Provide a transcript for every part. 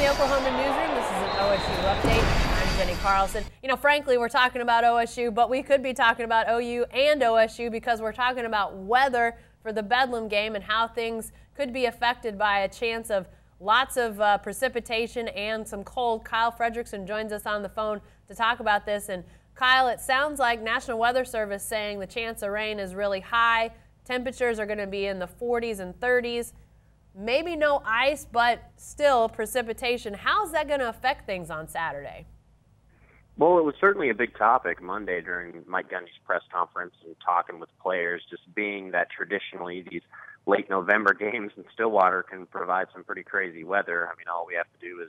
the Oklahoma newsroom. This is an OSU update. I'm Jenny Carlson. You know, frankly, we're talking about OSU, but we could be talking about OU and OSU because we're talking about weather for the Bedlam game and how things could be affected by a chance of lots of precipitation and some cold. Kyle Fredrickson joins us on the phone to talk about this. And Kyle, it sounds like National Weather Service saying the chance of rain is really high. Temperatures are going to be in the 40s and 30s. Maybe no ice, but still precipitation. How's that going to affect things on Saturday? Well, it was certainly a big topic Monday during Mike Gundy's press conference and talking with players, just being that traditionally these late November games in Stillwater can provide some pretty crazy weather. I mean, all we have to do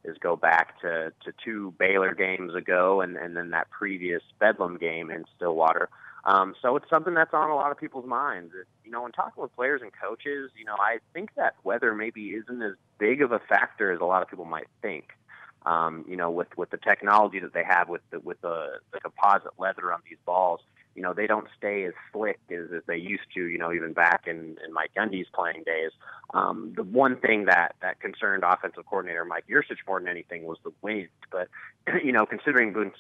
is go back to two Baylor games ago and then that previous Bedlam game in Stillwater. So it's something that's on a lot of people's minds. You know, when talking with players and coaches, you know, I think that weather maybe isn't as big of a factor as a lot of people might think. You know, with the technology that they have with the composite leather on these balls, you know, they don't stay as slick as they used to, you know, even back in Mike Gundy's playing days. The one thing that concerned offensive coordinator Mike Yurcich more than anything was the wind. But, you know, considering Boone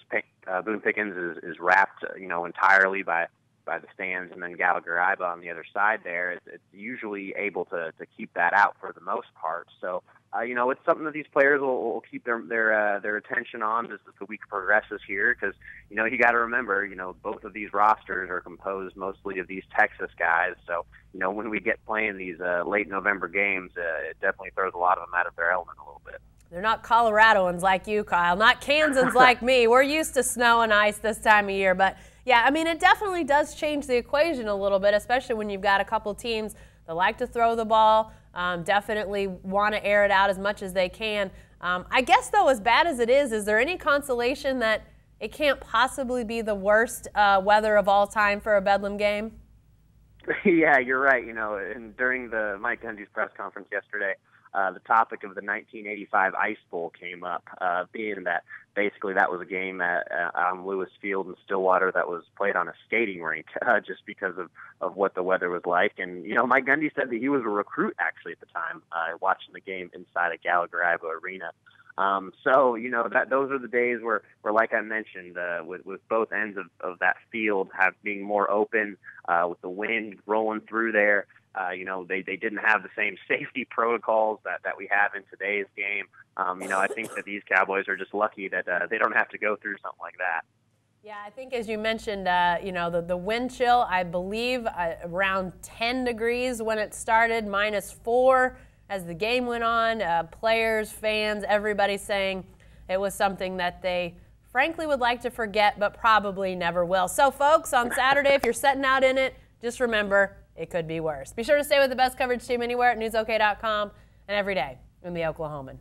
Pickens is wrapped, you know, entirely by the stands and then Gallagher-Iba on the other side there, it's usually able to keep that out for the most part. So, you know, it's something that these players will keep their attention on as the week progresses here because, you know, you got to remember, you know, both of these rosters are composed mostly of these Texas guys. So, you know, when we get playing these late November games, it definitely throws a lot of them out of their element a little bit. They're not Coloradoans like you, Kyle, not Kansans like me. We're used to snow and ice this time of year. But, yeah, I mean, it definitely does change the equation a little bit, especially when you've got a couple teams that like to throw the ball, definitely want to air it out as much as they can. I guess, though, as bad as it is there any consolation that it can't possibly be the worst weather of all time for a Bedlam game? Yeah, you're right. You know, and during the Mike Gundy's press conference yesterday, the topic of the 1985 Ice Bowl came up, being that basically that was a game on Lewis Field in Stillwater that was played on a skating rink just because of what the weather was like. And, you know, Mike Gundy said that he was a recruit actually at the time watching the game inside of Gallagher-Iba Arena. So, you know, those are the days where like I mentioned, with both ends of that field being more open, with the wind rolling through there. You know, they didn't have the same safety protocols that we have in today's game. You know, I think that these Cowboys are just lucky that they don't have to go through something like that. Yeah, I think as you mentioned, you know, the wind chill, I believe around 10 degrees when it started, -4 as the game went on. Players, fans, everybody saying it was something that they frankly would like to forget, but probably never will. So, folks, on Saturday, if you're setting out in it, just remember, it could be worse. Be sure to stay with the best coverage team anywhere at newsok.com and every day in the Oklahoman.